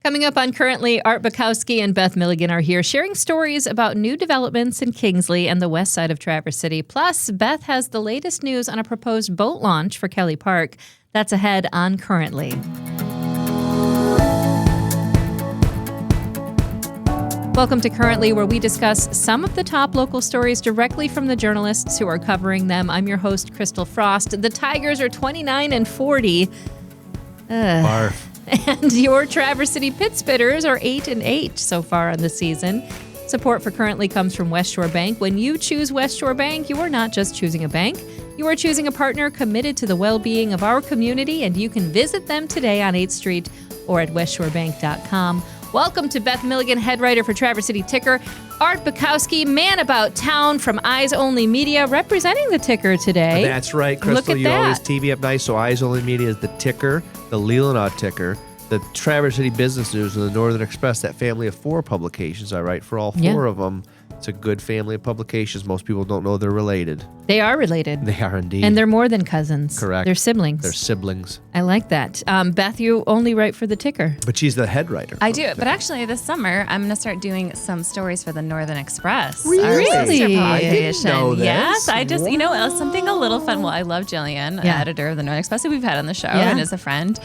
Coming up on Currently, Art Bukowski and Beth Milligan are here sharing stories about new developments in Kingsley and the west side of Traverse City. Plus, Beth has the latest news on a proposed boat launch for Kelly Park. That's ahead on Currently. Welcome to Currently, where we discuss some of the top local stories directly from the journalists who are covering them. I'm your host, Christal Frost. The Tigers are 29-40. Barf. And your Traverse City Pittsburghers are 8-8 so far on the season. Support for Currently comes from West Shore Bank. When you choose West Shore Bank, you are not just choosing a bank. You are choosing a partner committed to the well-being of our community, and you can visit them today on 8th Street or at westshorebank.com. Welcome to Beth Milligan, head writer for Traverse City Ticker. Art Bukowski, man about town from Eyes Only Media, representing the Ticker today. That's right, Christal. Look at you that. always tee me up nice. So Eyes Only Media is the Ticker, the Leelanau Ticker, the Traverse City Business News, and the Northern Express. That family of 4 publications I write for all 4 of them. It's a good family of publications. Most people don't know they're related. They are related. They are indeed. And they're more than cousins. Correct. They're siblings. They're siblings. I like that. Beth, you only write for the Ticker. But she's the head writer. I do, but actually this summer I'm going to start doing some stories for the Northern Express. Really? Our sister I didn't publication. know this. Yes, I just, something a little fun. Well, I love Jillian, editor of the Northern Express, who we've had on the show and is a friend.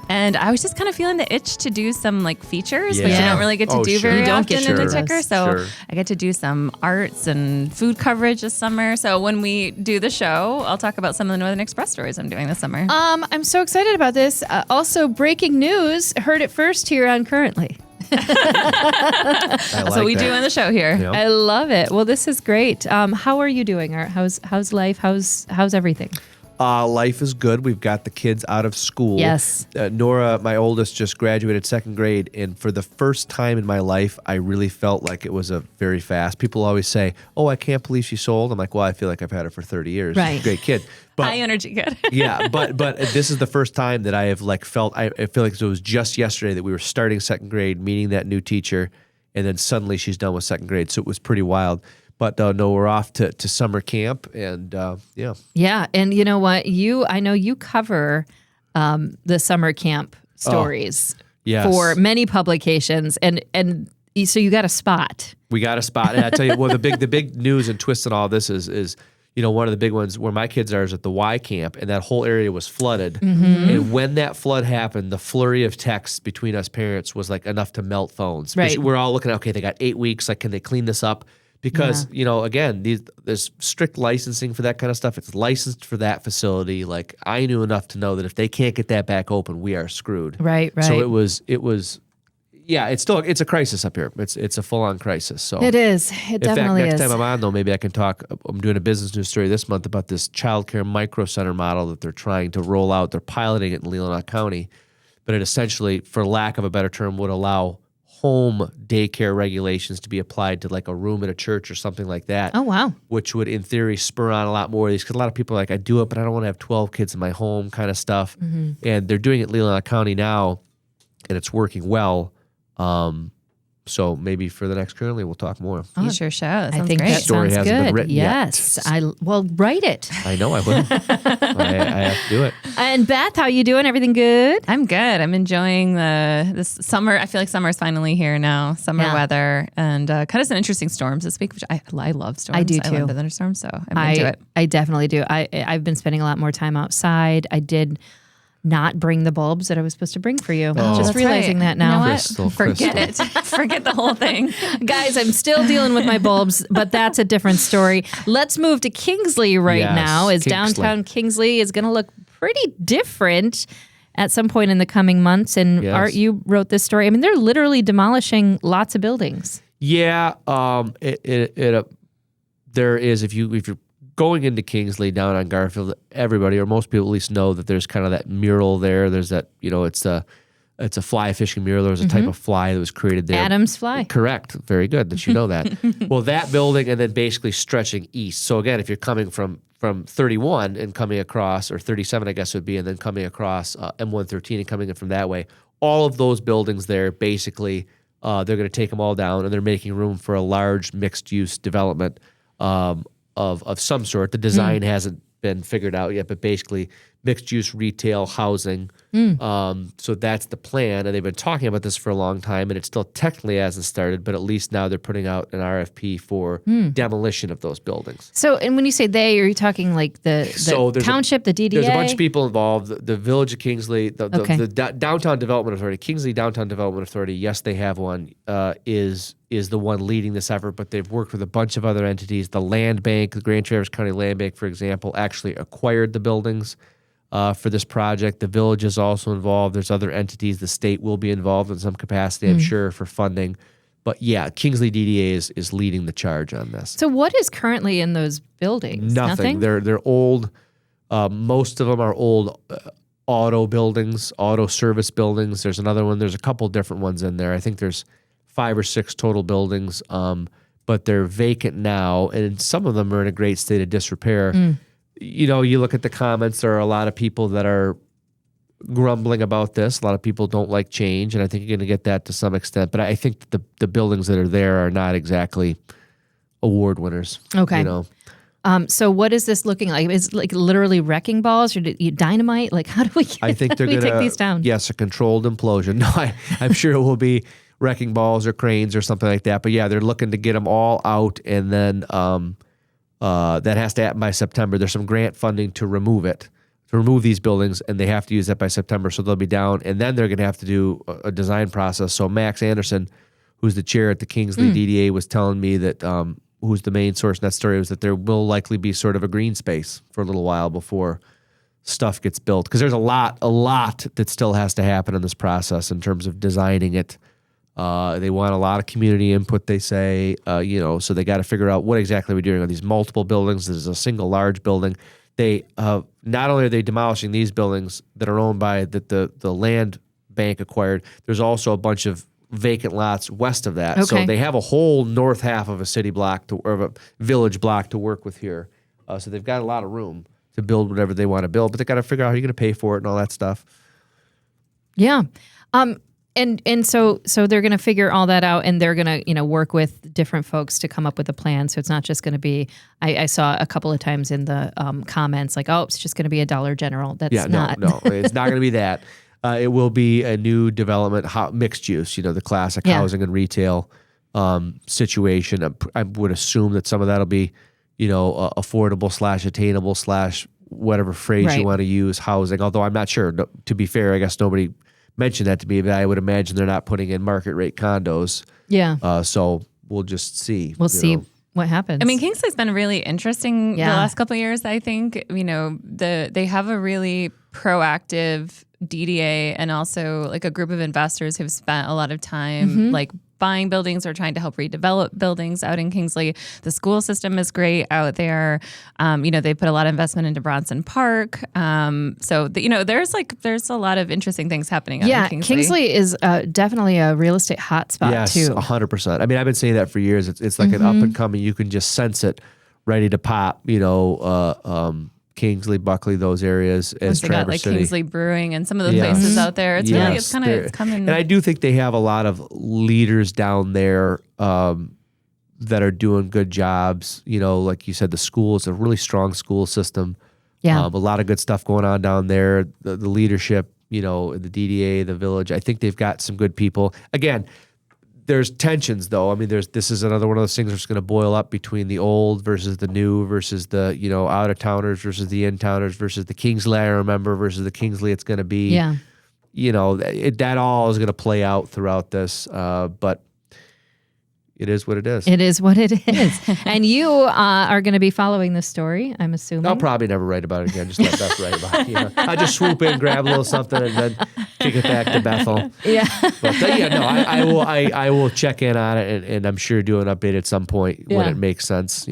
And I was just kind of feeling the itch to do some like features, which you don't really get to do very often in the Ticker. So I get to do some arts and food coverage this summer. So when we do the show, I'll talk about some of the Northern Express stories I'm doing this summer. I'm so excited about this. Also, breaking news, heard it first here on Currently. That's what we do on the show here. Yep. I love it. Well, this is great. How are you doing, Art? How's life? How's everything? Life is good. We've got the kids out of school. Yes. Nora, my oldest, just graduated 2nd grade, and for the first time in my life, I really felt like it was a very fast. People always say, "Oh, I can't believe she's so old." I'm like, "Well, I feel like I've had her for 30 years. Right. She's a great kid." But, High energy kid. yeah, but this is the first time that I have felt. I feel like it was just yesterday that we were starting 2nd grade, meeting that new teacher, and then suddenly she's done with 2nd grade. So it was pretty wild. But no, we're off to summer camp, and yeah. Yeah, and you know what? I know you cover the summer camp stories for many publications, and so you got a spot. We got a spot, and I tell you, well, the big news and twist in all this is one of the big ones where my kids are is at the Y camp, and that whole area was flooded. Mm-hmm. And when that flood happened, the flurry of texts between us parents was like enough to melt phones. Right. We're all looking at, okay, they got 8 weeks. Like, can they clean this up? Because, again, there's strict licensing for that kind of stuff. It's licensed for that facility. Like, I knew enough to know that if they can't get that back open, we are screwed. Right. So it was it's a crisis up here. It's a full-on crisis. So It is. It definitely next is. time I'm on, though, maybe I can talk. I'm doing a business news story this month about this childcare micro center model that they're trying to roll out. They're piloting it in Leelanau County, but it essentially, for lack of a better term, would allow home daycare regulations to be applied to like a room in a church or something like that. Oh, wow. Which would, in theory, spur on a lot more of these. Because a lot of people are like, I do it, but I don't want to have 12 kids in my home kind of stuff. Mm-hmm. And they're doing it in Leelanau County now, and it's working well. So maybe for the next Currently, we'll talk more. You sure should. That I sounds think great. that Story sounds hasn't good. been written yes. yet. Write it. I know I will. I have to do it. And Beth, how you doing? Everything good? I'm good. I'm enjoying this summer. I feel like summer is finally here now. Summer weather and kind of some interesting storms this week, which I love storms. I do too. I love the thunderstorms, so I'm into it. I definitely do. I've been spending a lot more time outside. I did not bring the bulbs that I was supposed to bring for you. Oh. Just That's realizing that now. You know what? Crystal. Forget it. Forget the whole thing. Guys, I'm still dealing with my bulbs, but that's a different story. Let's move to Kingsley now, as Kingsley. downtown Kingsley is going to look pretty different at some point in the coming months. And Art, you wrote this story. I mean, they're literally demolishing lots of buildings. Yeah, there is, if you're going into Kingsley down on Garfield, everybody or most people at least know that there's kind of that mural there. There's that, it's a fly fishing mural. There was a type of fly that was created there. Adam's fly. Correct. Very good that you know that. Well, that building and then basically stretching east. So again, if you're coming from 31 and coming across, or 37 I guess it would be, and then coming across M113 and coming in from that way, all of those buildings there basically they're going to take them all down, and they're making room for a large mixed-use development of some sort. The design hasn't been figured out yet, but basically mixed-use retail, housing, So that's the plan, and they've been talking about this for a long time, and it still technically hasn't started, but at least now they're putting out an RFP for demolition of those buildings. So, and when you say they, are you talking like the township, the DDA? There's a bunch of people involved. The Village of Kingsley, the Downtown Development Authority, Kingsley Downtown Development Authority, yes, they have one, is the one leading this effort, but they've worked with a bunch of other entities. The Land Bank, the Grand Traverse County Land Bank, for example, actually acquired the buildings for this project. The village is also involved. There's other entities. The state will be involved in some capacity, I'm sure, for funding. But yeah, Kingsley DDA is leading the charge on this. So what is currently in those buildings? Nothing. They're old. Most of them are old auto buildings, auto service buildings. There's another one. There's a couple different ones in there. I think there's 5 or 6 total buildings, but they're vacant now, and some of them are in a great state of disrepair. You know, you look at the comments, there are a lot of people that are grumbling about this. A lot of people don't like change, and I think you're going to get that to some extent. But I think the buildings that are there are not exactly award winners. Okay. You know? So what is this looking like? Is it like literally wrecking balls or dynamite? Like how do we I think they're going to take these down? Yes, a controlled implosion. No, I'm sure it will be wrecking balls or cranes or something like that. But yeah, they're looking to get them all out, and then that has to happen by September. There's some grant funding to remove these buildings, and they have to use that by September, so they'll be down. And then they're going to have to do a design process. So Max Anderson, who's the chair at the Kingsley DDA, was telling me that who's the main source in that story was that there will likely be sort of a green space for a little while before stuff gets built. Because there's a lot that still has to happen in this process in terms of designing it. They want a lot of community input, they say, so they got to figure out what exactly we're doing on these multiple buildings. There's a single large building. They not only are they demolishing these buildings that are owned by the land bank acquired, there's also a bunch of vacant lots west of that. Okay. So they have a whole north half of a city block or of a village block to work with here. So they've got a lot of room to build whatever they want to build, but they got to figure out how you're going to pay for it and all that stuff. Yeah. And so they're going to figure all that out, and they're going to, work with different folks to come up with a plan. So it's not just going to be, I saw a couple of times in the comments like, oh, it's just going to be a Dollar General. That's not. No, it's not going to be that. It will be a new development, mixed use, the classic housing and retail situation. I would assume that some of that will be, affordable / attainable / whatever phrase you want to use, housing. Although I'm not sure. No, to be fair, I guess nobody mentioned that to me, but I would imagine they're not putting in market rate condos. Yeah. So we'll just see. We'll see what happens. I mean, Kingsley's been really interesting the last couple of years, I think. They have a really proactive DDA and also like a group of investors who've spent a lot of time like buying buildings or trying to help redevelop buildings out in Kingsley. The school system is great out there. They put a lot of investment into Bronson Park. There's a lot of interesting things happening out in Kingsley. Kingsley is definitely a real estate hotspot too. Yes, 100%. I mean, I've been saying that for years. It's like an up and coming. You can just sense it, ready to pop. Kingsley, Buckley, those areas as Traverse City. Kingsley Brewing and some of the places out there. It's really, it's coming. And I do think they have a lot of leaders down there that are doing good jobs. Like you said, the school is a really strong school system. Yeah. A lot of good stuff going on down there. The leadership, the DDA, the village, I think they've got some good people. Again, there's tensions, though. I mean, this is another one of those things that's going to boil up between the old versus the new versus the, out-of-towners versus the in-towners versus the Kingsley I remember versus the Kingsley it's going to be. Yeah. That all is going to play out throughout this, but it is what it is. It is what it is. And you are going to be following this story, I'm assuming. I'll probably never write about it again. Just let Beth write about it. I just swoop in, grab a little something, and then kick it back to Bethel. Yeah. But I will check in on it, and I'm sure do an update at some point when it makes sense.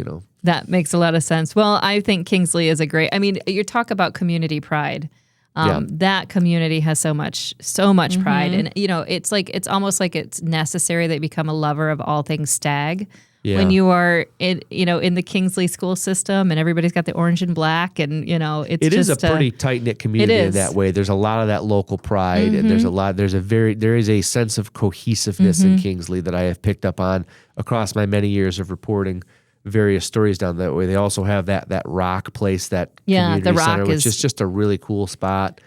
That makes a lot of sense. Well, I think Kingsley is you talk about community pride. That community has so much pride, and it's almost like it's necessary that you become a lover of all things stag when you are in the Kingsley school system, and everybody's got the orange and black, and it is a pretty tight knit community in that way. There's a lot of that local pride, and there is a sense of cohesiveness in Kingsley that I have picked up on across my many years of reporting various stories down that way. They also have that rock place, that community the rock center, which is just a really cool spot.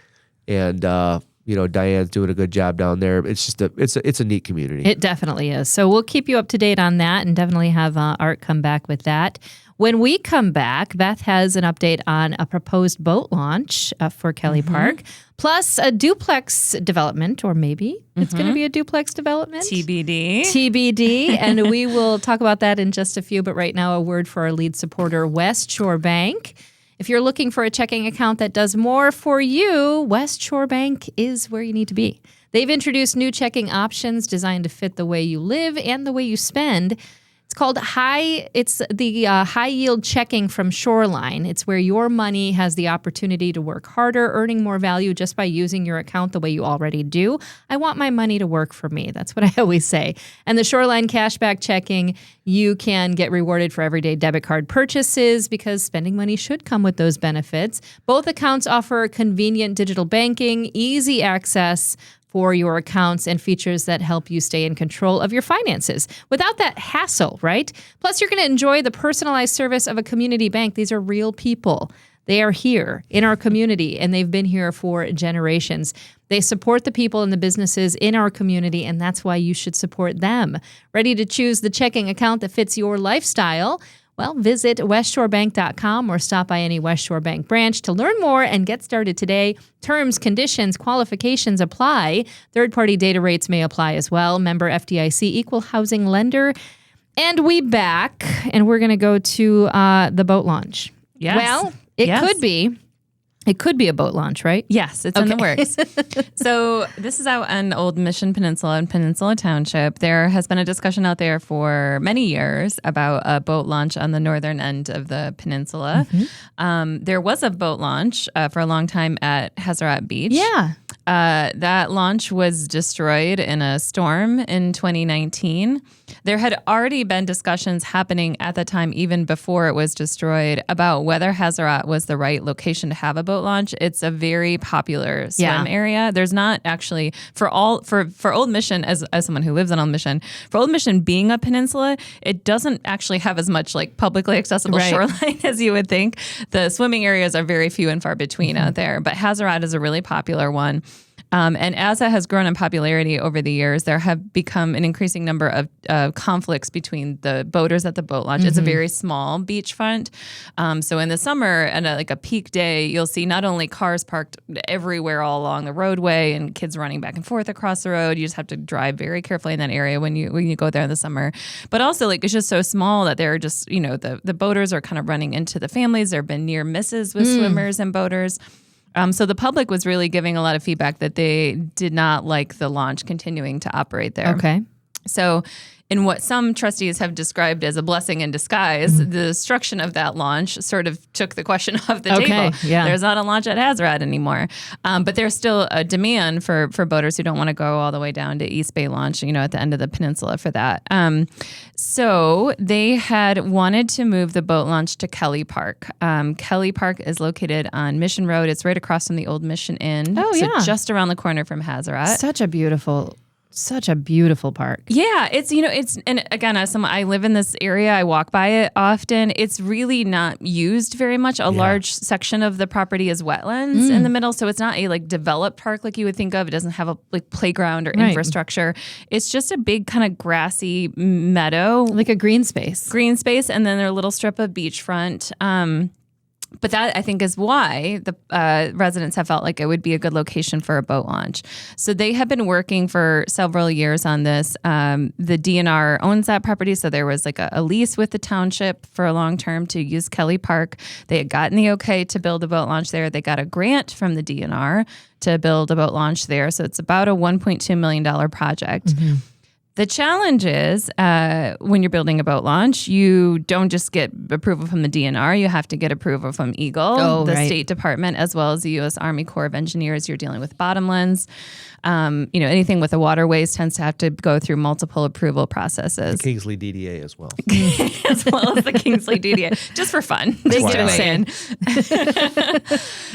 And Diane's doing a good job down there. It's just it's a neat community. It definitely is. So we'll keep you up to date on that and definitely have Art come back with that. When we come back, Beth has an update on a proposed boat launch for Kelly Park, plus a duplex development, or maybe it's going to be a duplex development. TBD. And we will talk about that in just a few. But right now, a word for our lead supporter, West Shore Bank. If you're looking for a checking account that does more for you, West Shore Bank is where you need to be. They've introduced new checking options designed to fit the way you live and the way you spend. It's called high yield checking from Shoreline. It's where your money has the opportunity to work harder, earning more value just by using your account the way you already do. I want my money to work for me. That's what I always say. And the Shoreline cashback checking, you can get rewarded for everyday debit card purchases because spending money should come with those benefits. Both accounts offer convenient digital banking, easy access for your accounts, and features that help you stay in control of your finances without that hassle, right? Plus, you're going to enjoy the personalized service of a community bank. These are real people. They are here in our community, and they've been here for generations. They support the people and the businesses in our community, and that's why you should support them. Ready to choose the checking account that fits your lifestyle? Well, visit westshorebank.com or stop by any West Shore Bank branch to learn more and get started today. Terms, conditions, qualifications apply. Third-party data rates may apply as well. Member FDIC, equal housing lender. And we're going to go to the boat launch. Yes. Well, it could be a boat launch, right? Yes, it's in the works. So this is out on Old Mission Peninsula in Peninsula Township. There has been a discussion out there for many years about a boat launch on the northern end of the peninsula. There was a boat launch for a long time at Hazarat Beach. Yeah. That launch was destroyed in a storm in 2019. There had already been discussions happening at the time, even before it was destroyed, about whether Hazarat was the right location to have a boat launch. It's a very popular swim area. There's not actually for Old Mission, as someone who lives on Old Mission, for Old Mission being a peninsula, it doesn't actually have as much like publicly accessible shoreline as you would think. The swimming areas are very few and far between out there, but Hazarat is a really popular one. And as it has grown in popularity over the years, there have become an increasing number of conflicts between the boaters at the boat launch. It's a very small beachfront. So in the summer, at a peak day, you'll see not only cars parked everywhere all along the roadway and kids running back and forth across the road. You just have to drive very carefully in that area when you go there in the summer. But also, it's just so small that there are just, the boaters are kind of running into the families. There have been near misses with swimmers and boaters. So the public was really giving a lot of feedback that they did not like the launch continuing to operate there. Okay. So in what some trustees have described as a blessing in disguise, the destruction of that launch sort of took the question off the table. Yeah. There's not a launch at Hazarat anymore. But there's still a demand for boaters who don't want to go all the way down to East Bay Launch, at the end of the peninsula for that. So they had wanted to move the boat launch to Kelly Park. Kelly Park is located on Mission Road. It's right across from the Old Mission Inn. Oh, yeah. So just around the corner from Hazarat. Such a beautiful park. Yeah, and again, as someone, I live in this area, I walk by it often. It's really not used very much. A large section of the property is wetlands in the middle, so it's not a developed park like you would think of. It doesn't have a playground or infrastructure. It's just a big kind of grassy meadow, like a green space, and then a little strip of beachfront. But that, I think, is why the residents have felt like it would be a good location for a boat launch. So they have been working for several years on this. The DNR owns that property, so there was a lease with the township for a long term to use Kelly Park. They had gotten the okay to build a boat launch there. They got a grant from the DNR to build a boat launch there. So it's about a $1.2 million project. The challenge is when you're building a boat launch, you don't just get approval from the DNR. You have to get approval from Eagle, the State Department, as well as the U.S. Army Corps of Engineers. You're dealing with bottomlands. Anything with the waterways tends to have to go through multiple approval processes. The Kingsley DDA as well. As well as the Kingsley DDA, just for fun. Just to weigh in.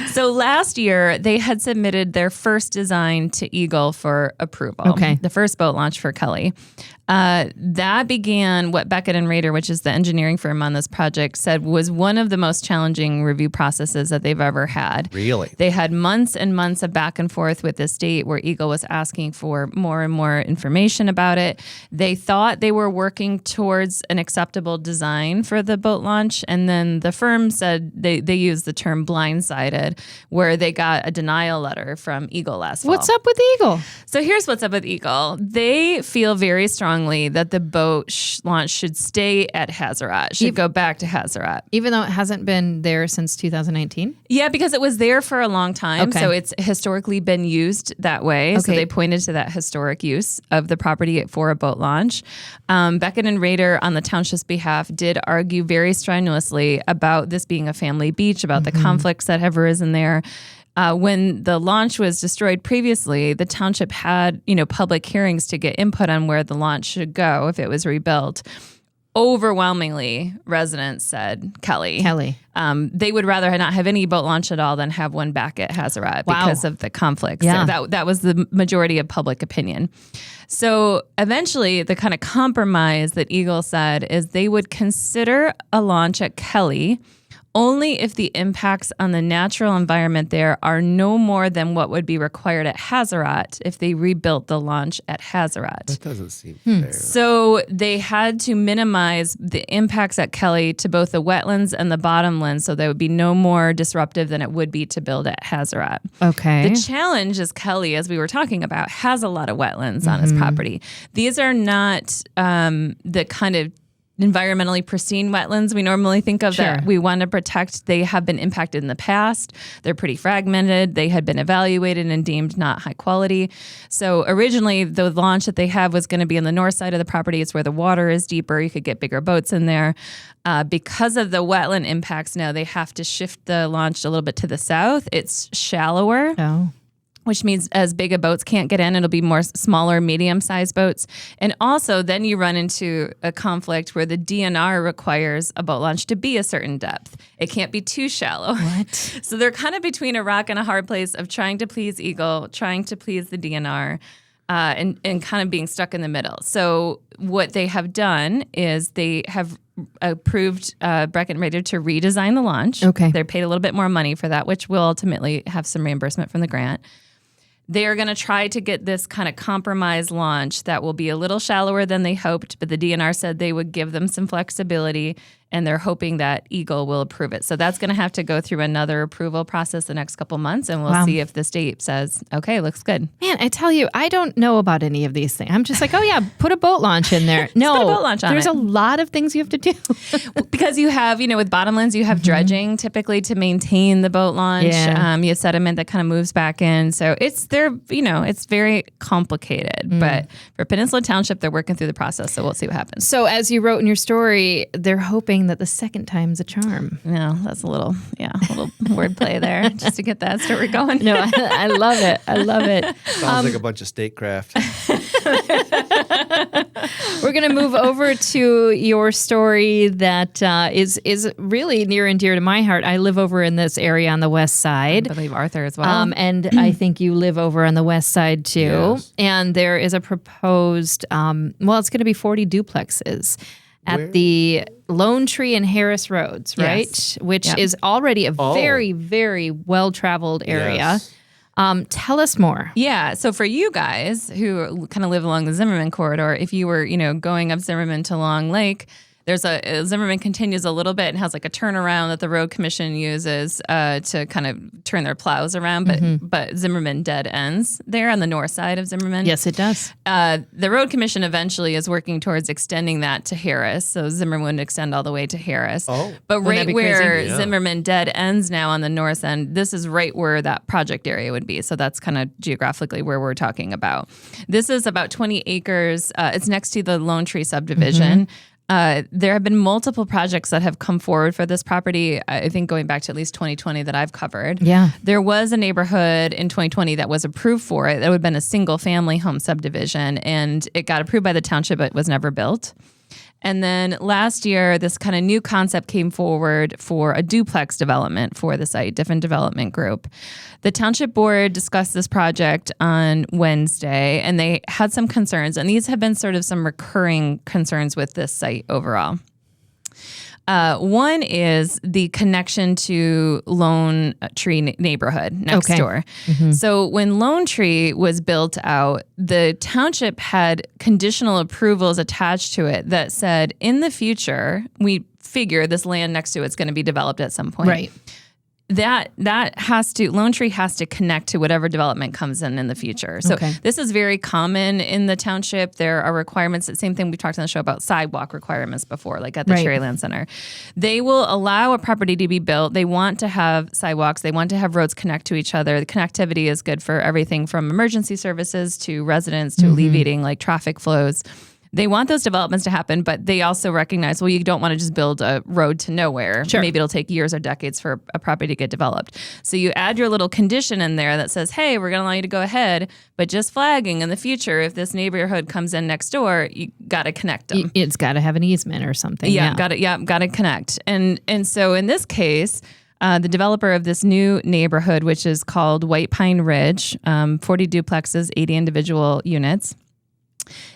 So last year, they had submitted their first design to Eagle for approval. Okay. The first boat launch for Kelly. Kelly. That began what Beckett and Rader, which is the engineering firm on this project, said was one of the most challenging review processes that they've ever had. Really? They had months and months of back and forth with the state where Eagle was asking for more and more information about it. They thought they were working towards an acceptable design for the boat launch, and then the firm said they used the term blindsided, where they got a denial letter from Eagle last fall. What's up with Eagle? So here's what's up with Eagle. They feel very strongly that the boat launch should stay at Hazarat, should go back to Hazarat. Even though it hasn't been there since 2019? Yeah, because it was there for a long time. Okay. So it's historically been used that way. Okay. So they pointed to that historic use of the property for a boat launch. Beckett and Rader, on the township's behalf, did argue very strenuously about this being a family beach, about the conflicts that have arisen there. When the launch was destroyed previously, the township had, public hearings to get input on where the launch should go if it was rebuilt. Overwhelmingly, residents said Kelly. They would rather not have any boat launch at all than have one back at Hazarat because of the conflicts. Yeah. So that was the majority of public opinion. So eventually, the kind of compromise that Eagle said is they would consider a launch at Kelly only if the impacts on the natural environment there are no more than what would be required at Hazarat if they rebuilt the launch at Hazarat. That doesn't seem fair. So they had to minimize the impacts at Kelly to both the wetlands and the bottomlands, so they would be no more disruptive than it would be to build at Hazarat. Okay. The challenge is Kelly, as we were talking about, has a lot of wetlands on his property. These are not the kind of environmentally pristine wetlands we normally think of that we want to protect. They have been impacted in the past. They're pretty fragmented. They had been evaluated and deemed not high quality. So originally the launch that they have was going to be on the north side of the property. It's where the water is deeper. You could get bigger boats in there. Because of the wetland impacts now, they have to shift the launch a little bit to the south. It's shallower. Oh. Which means as big a boats can't get in, it'll be more smaller, medium-sized boats. And also, then you run into a conflict where the DNR requires a boat launch to be a certain depth. It can't be too shallow. What? So they're kind of between a rock and a hard place of trying to please Eagle, trying to please the DNR, and kind of being stuck in the middle. So what they have done is they have approved Beckett and Rader to redesign the launch. Okay. They're paid a little bit more money for that, which will ultimately have some reimbursement from the grant. They are going to try to get this kind of compromise launch that will be a little shallower than they hoped, but the DNR said they would give them some flexibility, and they're hoping that Eagle will approve it. So that's going to have to go through another approval process the next couple months, and we'll see if the state says, okay, looks good. Man, I tell you, I don't know about any of these things. I'm just like, oh yeah, put a boat launch in there. No, put a boat launch on there's it. a lot of things you have to do. Because you have, with bottomlands, you have dredging typically to maintain the boat launch. Yeah. You have sediment that kind of moves back in. So it's very complicated. But for Peninsula Township, they're working through the process. So we'll see what happens. So as you wrote in your story, they're hoping that the second time's a charm. No, that's a little wordplay there just to get that story going. No, I love it. I love it. Sounds like a bunch of statecraft. We're going to move over to your story that is really near and dear to my heart. I live over in this area on the west side. I believe Arthur as well. And I think you live over on the west side too. Yes. And there is a proposed, it's going to be 40 duplexes at the Lone Tree and Harris Roads, right? Yes. Which is already a very, very well-traveled area. Yes. Tell us more. Yeah. So for you guys who kind of live along the Zimmerman corridor, if you were, going up Zimmerman to Long Lake, there's Zimmerman continues a little bit and has like a turnaround that the road commission uses to kind of turn their plows around, but Zimmerman dead ends there on the north side of Zimmerman. Yes, it does. The road commission eventually is working towards extending that to Harris, so Zimmerman would extend all the way to Harris. Oh. But right where Yeah. Zimmerman dead ends now on the north end, this is right where that project area would be. So that's kind of geographically where we're talking about. This is about 20 acres. It's next to the Lone Tree subdivision. There have been multiple projects that have come forward for this property, I think going back to at least 2020 that I've covered. Yeah. There was a neighborhood in 2020 that was approved for it. That would have been a single family home subdivision, and it got approved by the township, but was never built. And then last year, this kind of new concept came forward for a duplex development for the site, different development group. The township board discussed this project on Wednesday, and they had some concerns. And these have been sort of some recurring concerns with this site overall. One is the connection to Lone Tree neighborhood next door. So when Lone Tree was built out, the township had conditional approvals attached to it that said, in the future, we figure this land next to it's going to be developed at some point. Right. That has to, Lone Tree has to connect to whatever development comes in the future. So this is very common in the township. There are requirements. Same thing we talked on the show about sidewalk requirements before, like at the Cherryland Center. They will allow a property to be built. They want to have sidewalks. They want to have roads connect to each other. The connectivity is good for everything from emergency services to residents to alleviating like traffic flows. They want those developments to happen, but they also recognize, well, you don't want to just build a road to nowhere. Sure. Maybe it'll take years or decades for a property to get developed. So you add your little condition in there that says, hey, we're going to allow you to go ahead, but just flagging in the future, if this neighborhood comes in next door, you got to connect them. It's got to have an easement or something. Got to connect. And so in this case, the developer of this new neighborhood, which is called White Pine Ridge, 40 duplexes, 80 individual units,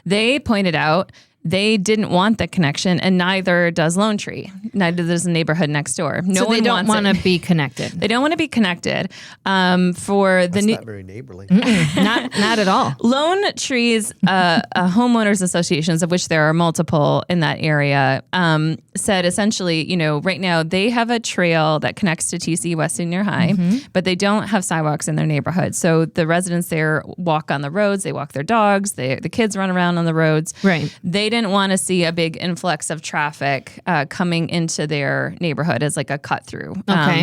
they pointed out they didn't want the connection, and neither does Lone Tree. Neither does the neighborhood next door. No one they don't want to be connected. They don't want to be connected. For That's not very neighborly. Not at all. Lone Tree's homeowners associations, of which there are multiple in that area, said essentially, right now they have a trail that connects to TC West Senior High, but they don't have sidewalks in their neighborhood. So the residents there walk on the roads, they walk their dogs, the kids run around on the roads. Right. They didn't want to see a big influx of traffic coming into their neighborhood as like a cut through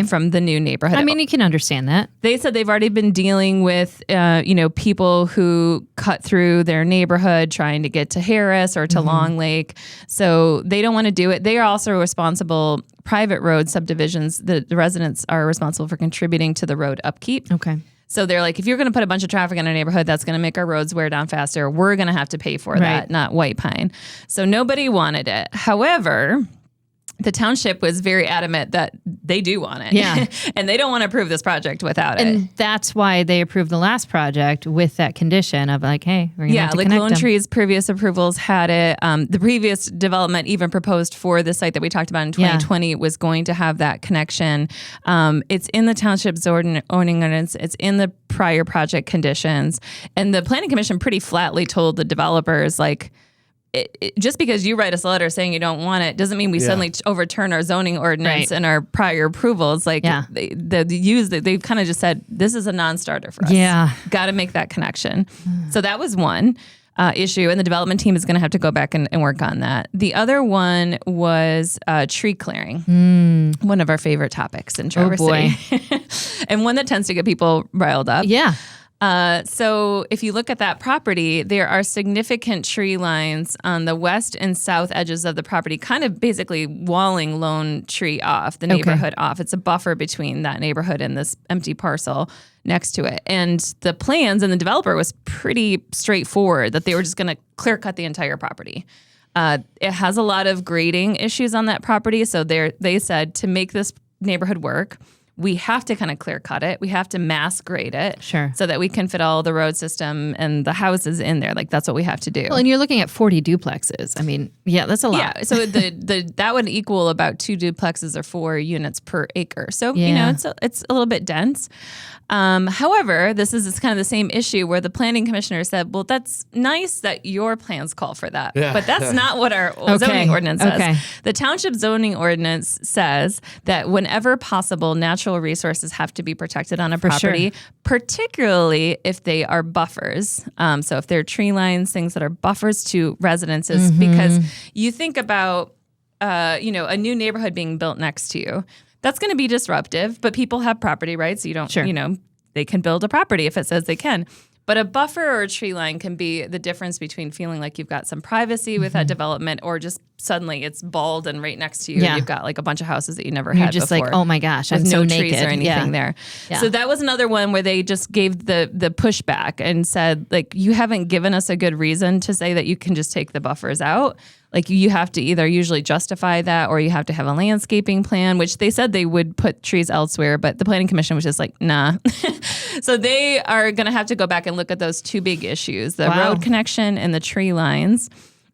from the new neighborhood. I mean, you can understand that. They said they've already been dealing with, people who cut through their neighborhood trying to get to Harris or to Long Lake. So they don't want to do it. They are also responsible, private road subdivisions, the residents are responsible for contributing to the road upkeep. Okay. So they're like, if you're going to put a bunch of traffic in our neighborhood, that's going to make our roads wear down faster. We're going to have to pay for that, not White Pine. So nobody wanted it. However, the township was very adamant that they do want it. Yeah. And they don't want to approve this project without it. And that's why they approved the last project with that condition of like, hey, we're going to have to connect them. Lone Tree's previous approvals had it. The previous development even proposed for the site that we talked about in 2020 was going to have that connection. It's in the township's zoning ordinance. It's in the prior project conditions. And the planning commission pretty flatly told the developers, like, just because you write us a letter saying you don't want it doesn't mean we suddenly overturn our zoning ordinance and our prior approvals. Like they've kind of just said, this is a non-starter for us. Yeah. Got to make that connection. So that was one issue, and the development team is going to have to go back and work on that. The other one was tree clearing, one of our favorite topics in Traverse City. And one that tends to get people riled up. Yeah. So if you look at that property, there are significant tree lines on the west and south edges of the property, kind of basically walling Lone Tree off, the neighborhood off. It's a buffer between that neighborhood and this empty parcel next to it. And the plans and the developer was pretty straightforward that they were just going to clear cut the entire property. It has a lot of grading issues on that property. So they said to make this neighborhood work, we have to kind of clear cut it. We have to mass grade it. Sure. So that we can fit all the road system and the houses in there. Like that's what we have to do. Well, and you're looking at 40 duplexes. I mean, that's a lot. Yeah. So that would equal about 2 duplexes or 4 units per acre. So, it's a little bit dense. However, this is kind of the same issue where the planning commissioner said, well, that's nice that your plans call for that, but that's not what our zoning ordinance says. The township zoning ordinance says that whenever possible, natural resources have to be protected on a property, particularly if they are buffers. So if they're tree lines, things that are buffers to residences, because you think about, a new neighborhood being built next to you. That's going to be disruptive, but people have property rights. You don't, they can build a property if it says they can. But a buffer or a tree line can be the difference between feeling like you've got some privacy with that development or just suddenly it's bald and right next to you you've got like a bunch of houses that you never You're had just before. like, oh my gosh, I'm with so no naked. trees or anything there. Yeah. So that was another one where they just gave the pushback and said, like, you haven't given us a good reason to say that you can just take the buffers out. Like, you have to either usually justify that or you have to have a landscaping plan, which they said they would put trees elsewhere, but the Planning Commission was just like, nah. So they are going to have to go back and look at those two big issues, the road connection and the tree lines.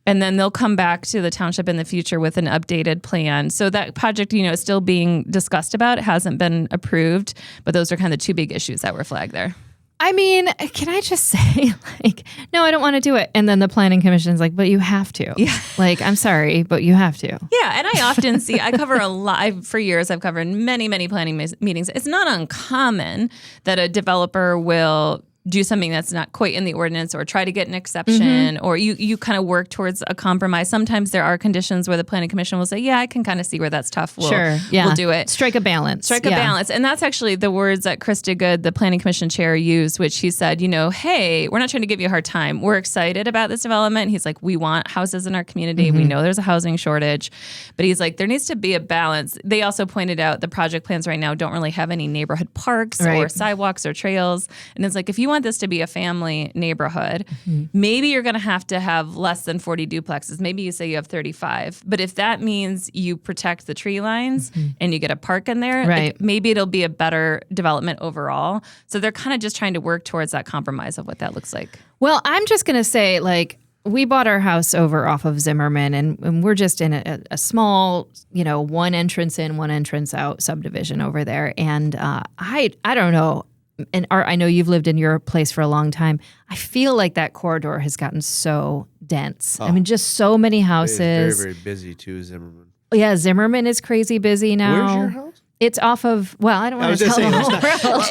And then they'll come back to the township in the future with an updated plan. So that project, is still being discussed about. It hasn't been approved, but those are kind of the two big issues that were flagged there. I mean, can I just say, like, no, I don't want to do it. And then the Planning Commission's like, but you have to. Yeah. Like, I'm sorry, but you have to. Yeah. And I often see, I cover a lot, for years, I've covered many, many planning meetings. It's not uncommon that a developer will do something that's not quite in the ordinance or try to get an exception or you kind of work towards a compromise. Sometimes there are conditions where the Planning Commission will say, yeah, I can kind of see where that's tough. We'll do it. Strike a balance. Strike a balance. And that's actually the words that Chris Good, the Planning Commission chair, used, which he said, hey, we're not trying to give you a hard time. We're excited about this development. He's like, we want houses in our community. We know there's a housing shortage. But he's like, there needs to be a balance. They also pointed out the project plans right now don't really have any neighborhood parks or sidewalks or trails. And it's like, if you want this to be a family neighborhood, maybe you're going to have less than 40 duplexes. Maybe you say you have 35. But if that means you protect the tree lines and you get a park in there, like, maybe it'll be a better development overall. So they're kind of just trying to work towards that compromise of what that looks like. Well, I'm just going to say, like, we bought our house over off of Zimmerman, and we're just in a small, one entrance in, one entrance out subdivision over there. And I don't know. And Art, I know you've lived in your place for a long time. I feel like that corridor has gotten so dense. I mean, just so many houses. It's very, very busy too, Zimmerman. Yeah, Zimmerman is crazy busy now. Where's your house? It's off of, well, I don't want to tell the whole road.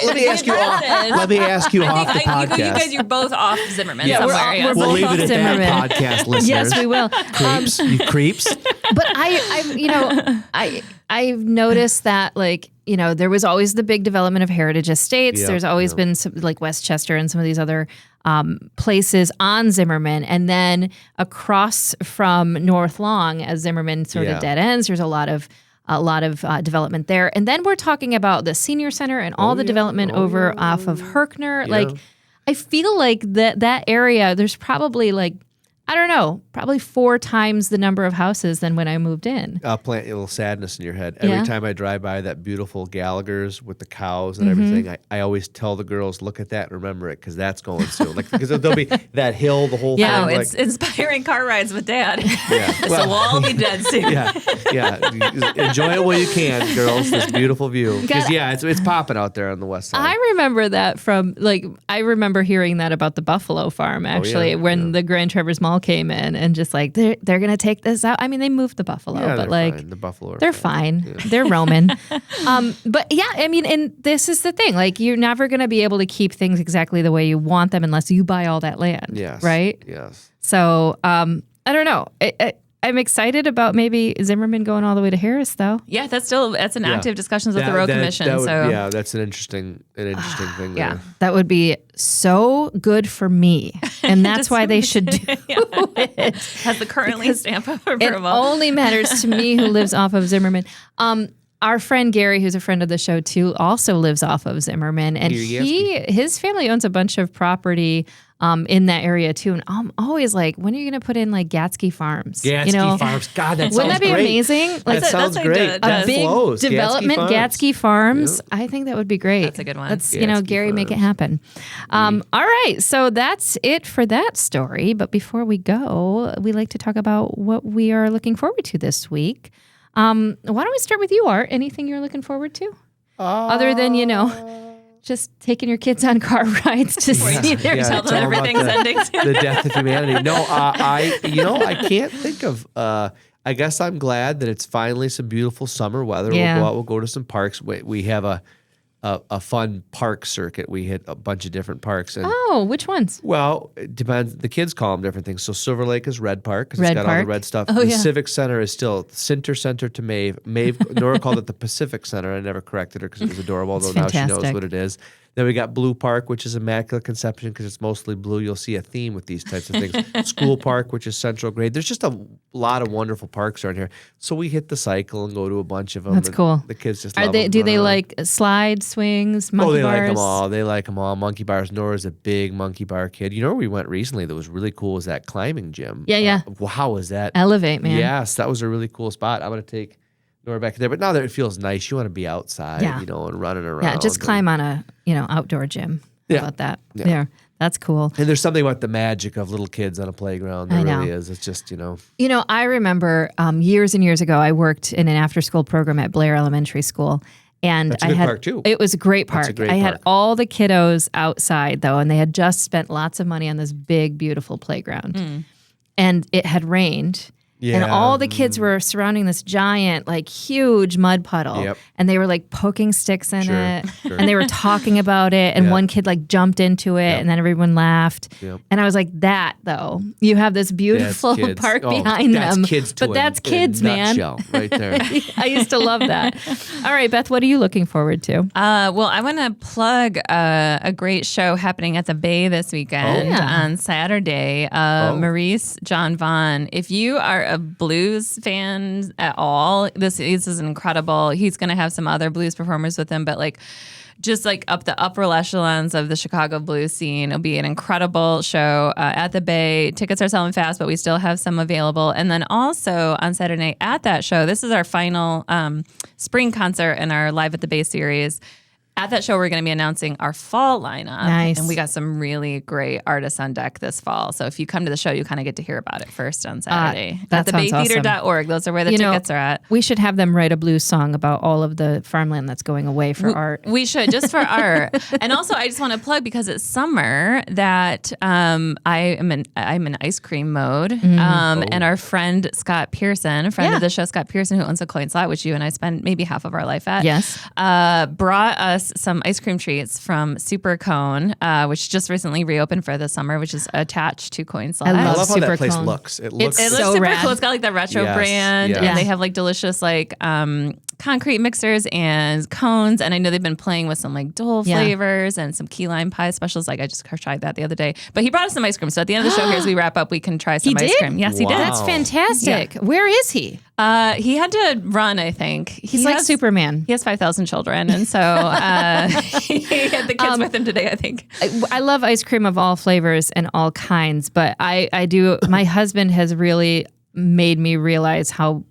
Let me ask you off the podcast. You guys, you're both off Zimmerman. Yeah, somewhere. we'll leave it at Zimmerman. that, podcast listeners. Yes, we will. Creeps, you creeps. But I've noticed that, like, there was always the big development of Heritage Estates. Yeah, There's always been some, like Westchester and some of these other places on Zimmerman. And then across from North Long, as Zimmerman sort of dead ends, there's a lot of development there. And then we're talking about the senior center and all the development over off of Herkner. Yeah. Like, I feel like that area, there's probably like, I don't know, probably 4 times the number of houses than when I moved in. I'll plant a little sadness in your head. Every time I drive by that beautiful Gallagher's with the cows and everything, I always tell the girls, look at that and remember it, because that's going soon. Like, because there'll be that hill, the whole thing. Yeah, it's inspiring car rides with Dad. Yeah. So we'll all be dead soon. Yeah. Enjoy it while you can, girls, this beautiful view. Because, it's popping out there on the west side. I remember that from, like, I remember hearing that about the Buffalo Farm, actually, when the Grand Traverse Mall came in, and just like, they're going to take this out. I mean, they moved the buffalo, but like, fine. The buffalo they're fine. Yeah. They're roaming. But yeah, I mean, and this is the thing, like, you're never going to be able to keep things exactly the way you want them unless you buy all that land. Yes. Right? Yes. So, I don't know. I'm excited about maybe Zimmerman going all the way to Harris, though. Yeah, that's an active discussions with the road commission. That's an interesting thing. Yeah, that would be so good for me, and that's why they should do it. Has the currently stamp of approval. It only matters to me who lives off of Zimmerman. Our friend Gary, who's a friend of the show too, also lives off of Zimmerman, and his family owns a bunch of property in that area too. And I'm always like, when are you going to put in like Gatsky Farms? Gatsky Farms, God, that sounds great. Wouldn't that be amazing? Like, that sounds great. A big development, Gatsky Farms. Yeah. I think that would be great. That's a good one. Let's Gary, Farms. Make it happen. All right, so that's it for that story. But before we go, we like to talk about what we are looking forward to this week. Why don't we start with you, Art? Anything you're looking forward to? Other than, just taking your kids on car rides to see their tell them everything's ending soon. The death of humanity. No, I can't think of, I guess I'm glad that it's finally some beautiful summer weather. Yeah. We'll go out, we'll go to some parks. We have a fun park circuit. We hit a bunch of different parks. And, which ones? Well, it depends. The kids call them different things. So Silver Lake is Red Park because it's got all the red stuff. The Civic Center is still Cinter Center to Mave. Nora called it the Pacific Center. I never corrected her because it was adorable, although now she knows what it is. Then we got Blue Park, which is Immaculate Conception because it's mostly blue. You'll see a theme with these types of things. School Park, which is Central Grade. There's just a lot of wonderful parks around here. So we hit the cycle and go to a bunch of them. That's cool. The kids just love they? them. Do they like slides, swings, monkey bars? Like them all. They like them all. Monkey bars. Nora's a big monkey bar kid. You know where we went recently that was really cool was that climbing gym. Yeah. How was that? Elevate, man. Yes, that was a really cool spot. I'm going to take Nora back there. But now that it feels nice, you want to be outside, and running around. Yeah, just climb on a, outdoor gym. How about that? Yeah. There. That's cool. And there's something about the magic of little kids on a playground. There really is. It's just, I remember years and years ago, I worked in an after-school program at Blair Elementary School. And That's a good park, too. It was a great park. I had all the kiddos outside, though, and they had just spent lots of money on this big, beautiful playground. And it had rained. Yeah. And all the kids were surrounding this giant, huge mud puddle. Yep. And they were poking sticks in it. Sure. And they were talking about it. And one kid jumped into it and then everyone laughed. Yep. And I was like, that though, you have this beautiful park behind them. That's kids, man. Right there. I used to love that. All right, Beth, what are you looking forward to? Well, I want to plug a great show happening at the Bay this weekend on Saturday. Maurice John Vaughn. If you are a blues fan at all, this is incredible. He's going to have some other blues performers with him, but just up the upper echelons of the Chicago blues scene. It'll be an incredible show at the Bay. Tickets are selling fast, but we still have some available. And then also on Saturday night at that show, this is our final spring concert in our Live at the Bay series. At that show, we're going to be announcing our fall lineup. Nice. And we got some really great artists on deck this fall. So if you come to the show, you kind of get to hear about it first on Saturday. At thebaytheater.org. Those are where the tickets are at. We should have them write a blues song about all of the farmland that's going away for art. We should, just for art. And also, I just want to plug, because it's summer, that I'm in ice cream mode. And our friend Scott Pearson, of the show, Scott Pearson, who owns a coin slot, which you and I spend maybe half of our life at, brought us some ice cream treats from Super Cone, which just recently reopened for the summer, which is attached to Coin Slot. I love how that place looks. It looks so so super rad. cool. It's got that retro brand, and they have delicious concrete mixers and cones. And I know they've been playing with some Dole flavors and some key lime pie specials. I just tried that the other day. But he brought us some ice cream. So at the end of the show here, as we wrap up, we can try some ice cream. Yes, he did. That's fantastic. Yeah. Where is he? He had to run, I think. He's like Superman. He has 5,000 children. And so he had the kids with him today, I think. I love ice cream of all flavors and all kinds. But I do. My husband has really made me realize how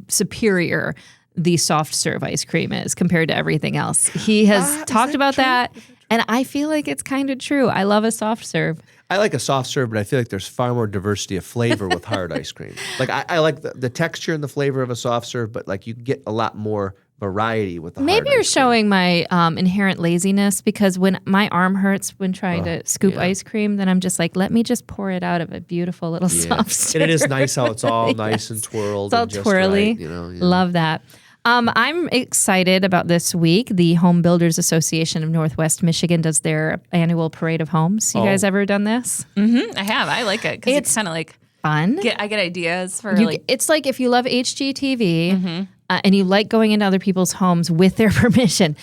superior the soft serve ice cream is compared to everything else. He has talked about that, and I feel like it's kind of true. I love a soft serve. I like a soft serve, but I feel like there's far more diversity of flavor with hard ice cream. I like the texture and the flavor of a soft serve, but you get a lot more variety with the hard Maybe you're ice cream. showing my inherent laziness, because when my arm hurts when trying to scoop ice cream, then I'm just let me just pour it out of a beautiful little soft serve. And it is nice how it's all nice and twirled. It's all and just twirly. Right, Love that. I'm excited about this week. The Home Builders Association of Northwest Michigan does their annual parade of homes. You guys ever done this? Mm-hmm. I have. I like it because it's kind of fun. I get ideas for It's if you love HGTV and you like going into other people's homes with their permission.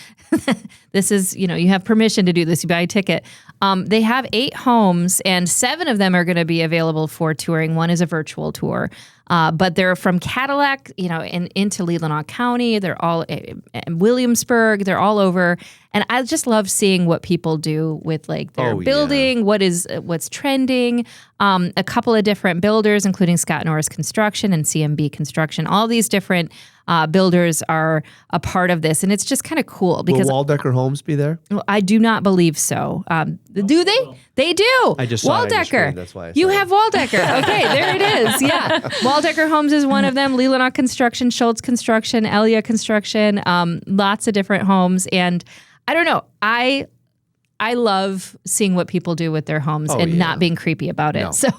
This is, you have permission to do this. You buy a ticket. They have 8 homes, and 7 of them are going to be available for touring. One is a virtual tour. But they're from Cadillac, and into Leelanau County. They're all in Williamsburg. They're all over. And I just love seeing what people do with their building, what's trending. A couple of different builders, including Scott Norris Construction and CMB Construction. All these different builders are a part of this, and it's just kind of cool because Will Waldecker Homes be there? I do not believe so. Do they? They do. I just saw Waldecker. That's why you have Waldecker. Okay, there it is. Yeah, Waldecker Homes is one of them. Leelanau Construction, Schultz Construction, Elia Construction. Lots of different homes, and I don't know. I love seeing what people do with their homes and not being creepy about it. No. So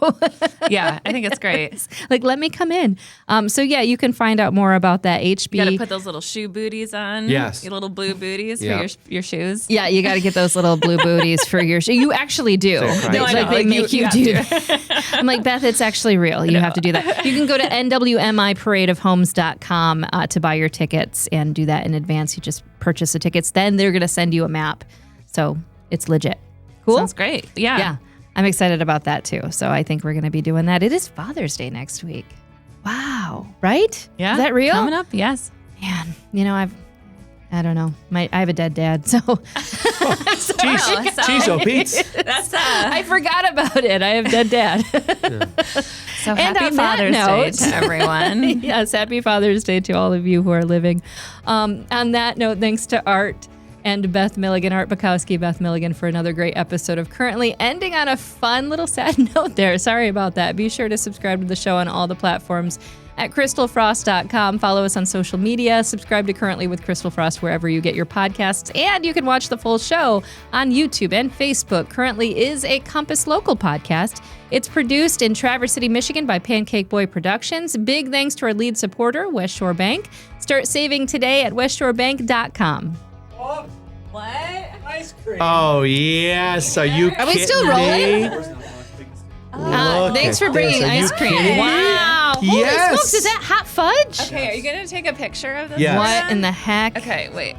yeah, I think it's great. Let me come in. So yeah, you can find out more about that. HB. You got to put those little shoe booties on. Yes. Your little blue booties for your shoes. Yeah, you got to get those little blue booties for your shoes. You actually do. No, I know. They make you do. I'm Beth, it's actually real. You have to do that. You can go to nwmiparadeofhomes.com to buy your tickets and do that in advance. You just purchase the tickets. Then they're going to send you a map So it's legit. Cool. Sounds great. Yeah. Yeah. I'm excited about that too. So I think we're going to be doing that. It is Father's Day next week. Wow. Right? Yeah. Is that real? Coming up. Yes. Man, I don't know. I have a dead dad, so. Cheezo Pete's. That's I forgot about it. I have dead dad. So And happy on that Father's Day note- to everyone. Yes, happy Father's Day to all of you who are living. On that note, thanks to Art and Beth Milligan, Art Bukowski, Beth Milligan, for another great episode of Currently, ending on a fun little sad note there. Sorry about that. Be sure to subscribe to the show on all the platforms at crystalfrost.com. Follow us on social media. Subscribe to Currently with Crystal Frost wherever you get your podcasts. And you can watch the full show on YouTube and Facebook. Currently is a Compass Local podcast. It's produced in Traverse City, Michigan by Pancake Boy Productions. Big thanks to our lead supporter, West Shore Bank. Start saving today at westshorebank.com. What? Ice cream. Oh, yes. Are you Are we kidding still rolling? me? Thanks for bringing Are you ice cream. kidding me? Wow. Holy Yes. smokes, is that hot fudge? Okay, are you going to take a picture of this? Yes. What in the heck? Okay, wait.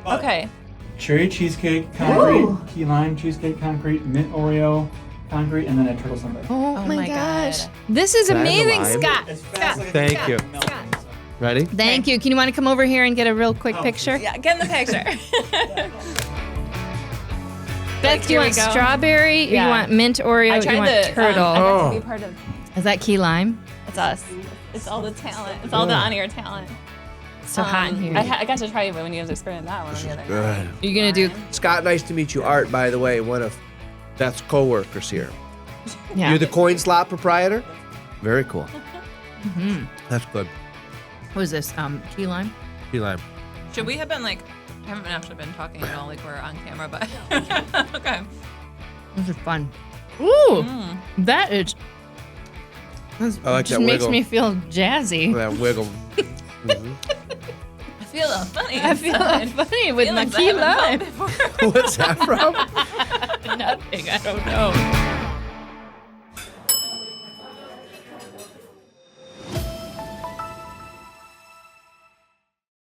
Okay. Cherry cheesecake concrete, key lime cheesecake concrete, mint Oreo concrete, and then a turtle sundae. Oh, my my gosh. God. This is Can I have the amazing, lime? Scott. It's fast like a Thank cat. you. Melt inside. Ready? Thank you. Can you want to come over here and get a real quick Oh, picture? Yeah, get in the picture. Beth, do you Here we want go. strawberry or you Yeah. want mint Oreo I or you tried want the turtle? I got to be part of. Is that key lime? It's us. It's all the talent. It's all the on-air talent. So hot in here. I got to try it when you guys experienced that one. The other Good. You're going to do, Scott, nice to meet you. Art, by the way, one of Beth's co-workers here. yeah. You're the coin slot proprietor? Very cool. That's good. What is this? Key lime? Key lime. Should we have been like? I haven't actually been talking at all like we're on camera, but okay. This is fun. Ooh, that is. I like just that makes wiggle. me feel jazzy. That wiggle. I feel funny. I feel funny with my Feelings I key haven't felt lime. before. What's that from? Nothing. I don't know.